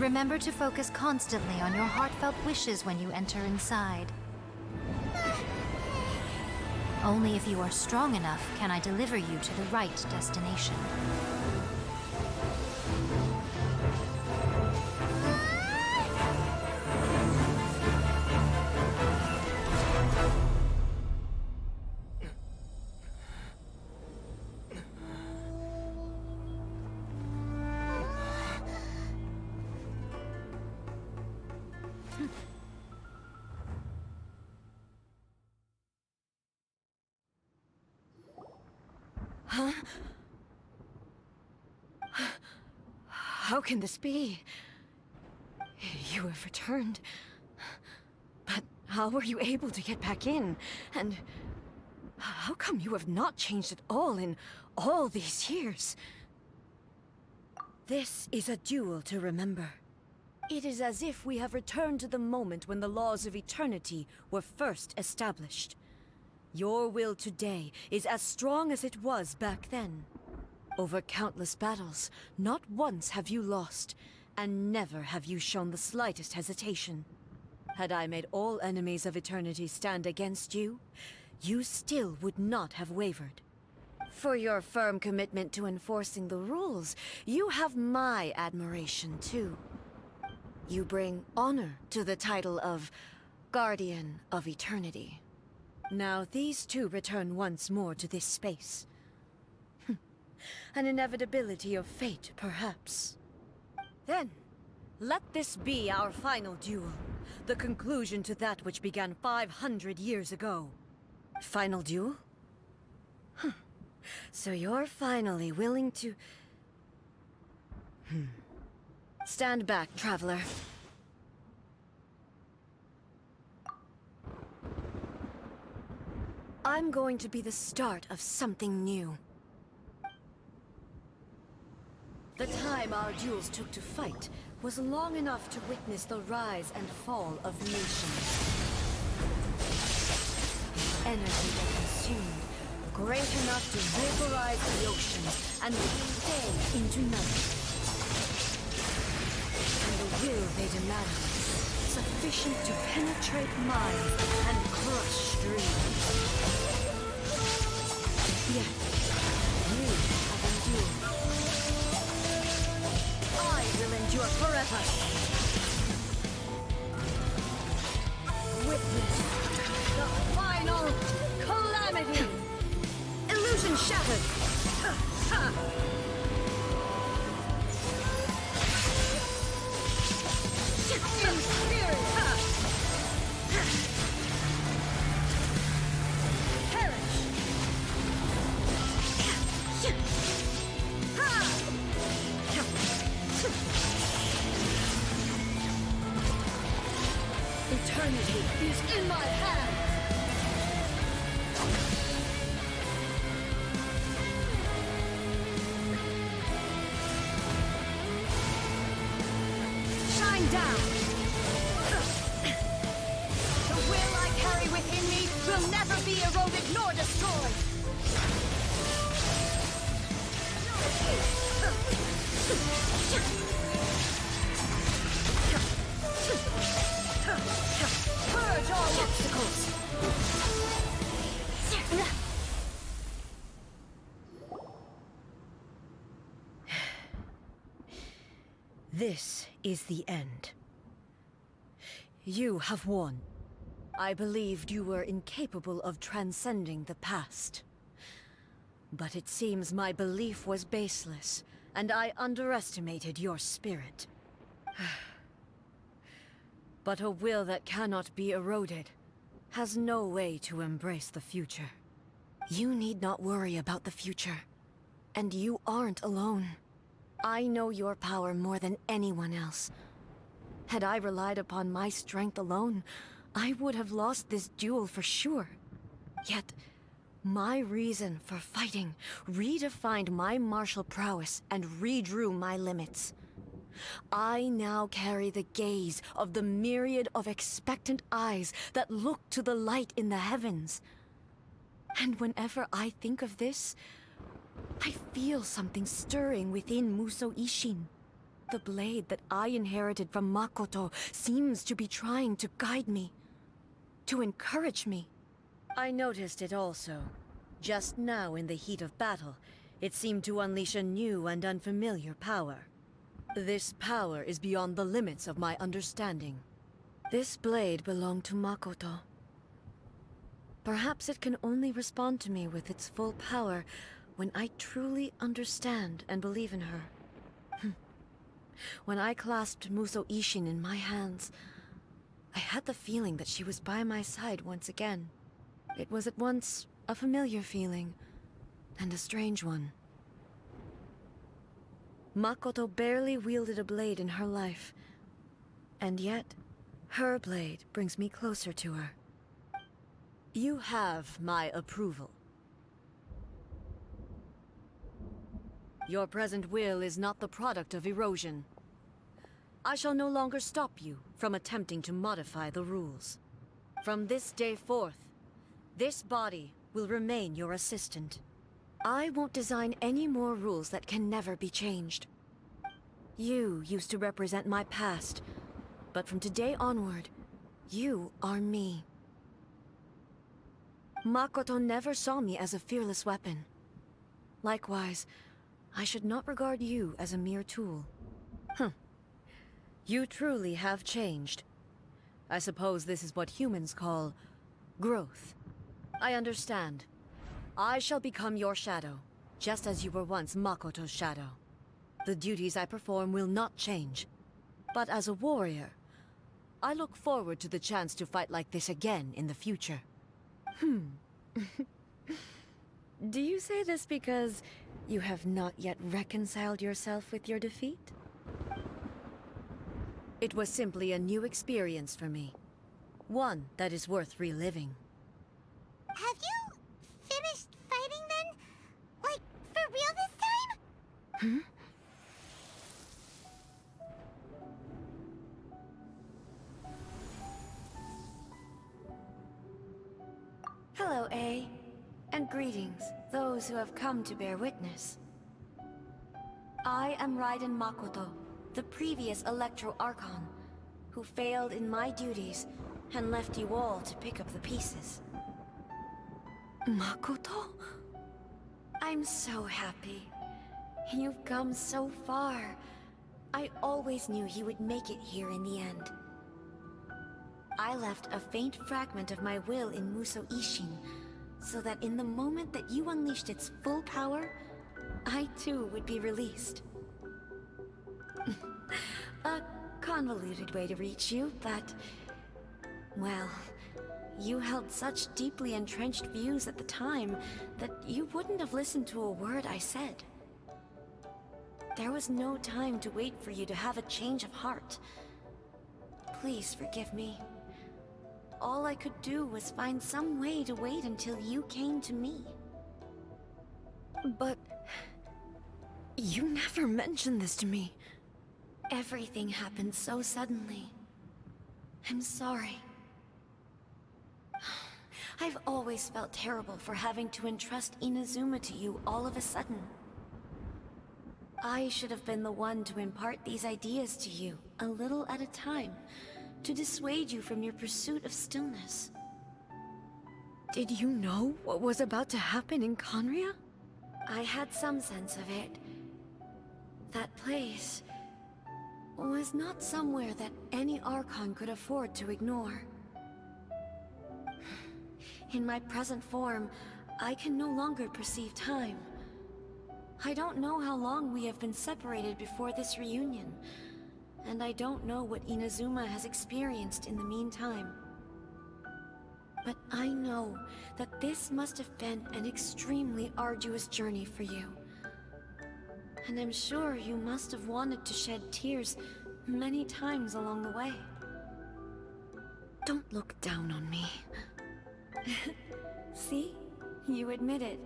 Remember to focus constantly on your heartfelt wishes when you enter inside. Only if you are strong enough can I deliver you to the right destination. Huh? How can this be? You have returned. But how were you able to get back in? And how come you have not changed at all in all these years? This is a duel to remember. It is as if we have returned to the moment when the laws of eternity were first established. Your will today is as strong as it was back then. Over countless battles, not once have you lost, and never have you shown the slightest hesitation. Had I made all enemies of eternity stand against you, you still would not have wavered. For your firm commitment to enforcing the rules, you have my admiration too. You bring honor to the title of Guardian of Eternity. Now these two return once more to this space. An inevitability of fate, perhaps. Then, let this be our final duel. The conclusion to that which began 500 years ago. Final duel? So you're finally willing to... Stand back, traveler. I'm going to be the start of something new. The time our duels took to fight was long enough to witness the rise and fall of nations. Energy they consumed, great enough to vaporize the oceans and weave day into night. And the will they demanded, sufficient to penetrate minds and crush dreams. Yet, you have endured. I will endure forever. Witness the final calamity. Illusion shattered. In spirit. Perish. Eternity is in my hands! Shine down! The will I carry within me will never be eroded nor destroyed! Purge all obstacles! This is the end. You have won. I believed you were incapable of transcending the past. But it seems my belief was baseless, and I underestimated your spirit. But a will that cannot be eroded has no way to embrace the future. You need not worry about the future. And you aren't alone. I know your power more than anyone else. Had I relied upon my strength alone, I would have lost this duel for sure. Yet, my reason for fighting redefined my martial prowess and redrew my limits. I now carry the gaze of the myriad of expectant eyes that look to the light in the heavens. And whenever I think of this, I feel something stirring within Muso Ishin. The blade that I inherited from Makoto seems to be trying to guide me, to encourage me. I noticed it also. Just now in the heat of battle, it seemed to unleash a new and unfamiliar power. This power is beyond the limits of my understanding. This blade belonged to Makoto. Perhaps it can only respond to me with its full power when I truly understand and believe in her. When I clasped Muso Ishin in my hands, I had the feeling that she was by my side once again. It was at once a familiar feeling and a strange one. Makoto barely wielded a blade in her life, and yet her blade brings me closer to her. You have my approval. Your present will is not the product of erosion. I shall no longer stop you from attempting to modify the rules. From this day forth, this body will remain your assistant. I won't design any more rules that can never be changed. You used to represent my past, but from today onward, you are me. Makoto never saw me as a fearless weapon. Likewise, I should not regard you as a mere tool. You truly have changed. I suppose this is what humans call growth. I understand. I shall become your shadow, just as you were once Makoto's shadow. The duties I perform will not change. But as a warrior, I look forward to the chance to fight like this again in the future. Do you say this because you have not yet reconciled yourself with your defeat? It was simply a new experience for me. One that is worth reliving. Have you finished fighting then? Like, for real this time? Hello, A. And greetings, those who have come to bear witness. I am Raiden Makoto, the previous Electro Archon, who failed in my duties and left you all to pick up the pieces. Makoto? I'm so happy. You've come so far. I always knew you would make it here in the end. I left a faint fragment of my will in Muso Ishin, so that in the moment that you unleashed its full power, I too would be released. A convoluted way to reach you, but... well, you held such deeply entrenched views at the time that you wouldn't have listened to a word I said. There was no time to wait for you to have a change of heart. Please forgive me. All I could do was find some way to wait until you came to me. But... you never mentioned this to me. Everything happened so suddenly. I'm sorry. I've always felt terrible for having to entrust Inazuma to you all of a sudden. I should have been the one to impart these ideas to you, a little at a time, to dissuade you from your pursuit of stillness. Did you know what was about to happen in Conria? I had some sense of it. That place was not somewhere that any Archon could afford to ignore. In my present form, I can no longer perceive time. I don't know how long we have been separated before this reunion, and I don't know what Inazuma has experienced in the meantime. But I know that this must have been an extremely arduous journey for you. And I'm sure you must have wanted to shed tears many times along the way. Don't look down on me. See? You admit it.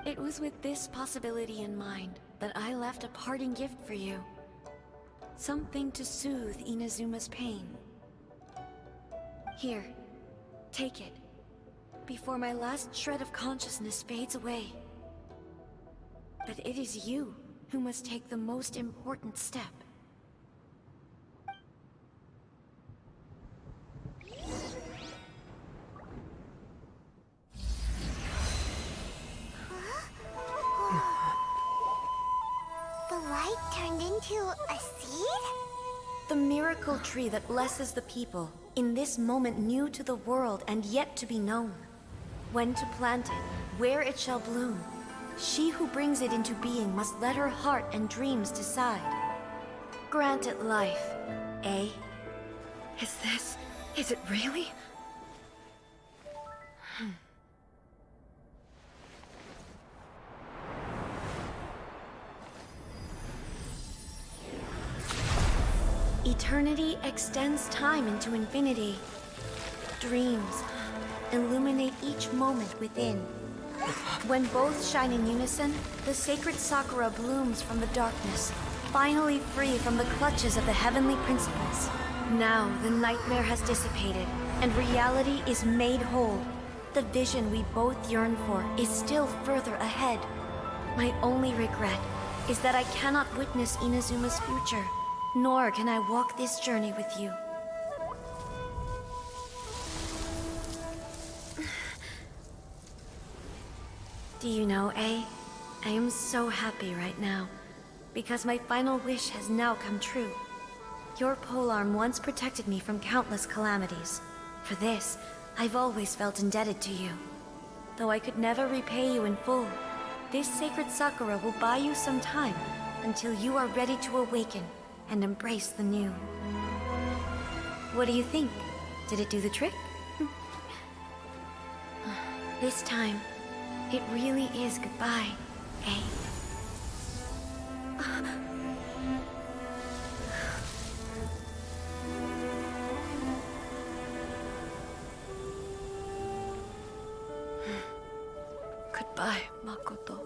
It was with this possibility in mind that I left a parting gift for you. Something to soothe Inazuma's pain. Here, take it, before my last shred of consciousness fades away. But it is you who must take the most important step. The light turned into a seed? The miracle tree that blesses the people, in this moment new to the world and yet to be known. When to plant it, where it shall bloom. She who brings it into being must let her heart and dreams decide. Grant it life, eh? Is it really? Eternity extends time into infinity. Dreams illuminate each moment within. When both shine in unison, the sacred Sakura blooms from the darkness, finally free from the clutches of the heavenly principles. Now the nightmare has dissipated, and reality is made whole. The vision we both yearn for is still further ahead. My only regret is that I cannot witness Inazuma's future, nor can I walk this journey with you. Do you know, I am so happy right now, because my final wish has now come true. Your polearm once protected me from countless calamities. For this, I've always felt indebted to you. Though I could never repay you in full, this sacred Sakura will buy you some time until you are ready to awaken and embrace the new. What do you think? Did it do the trick? This time, it really is goodbye, eh? Goodbye, Makoto.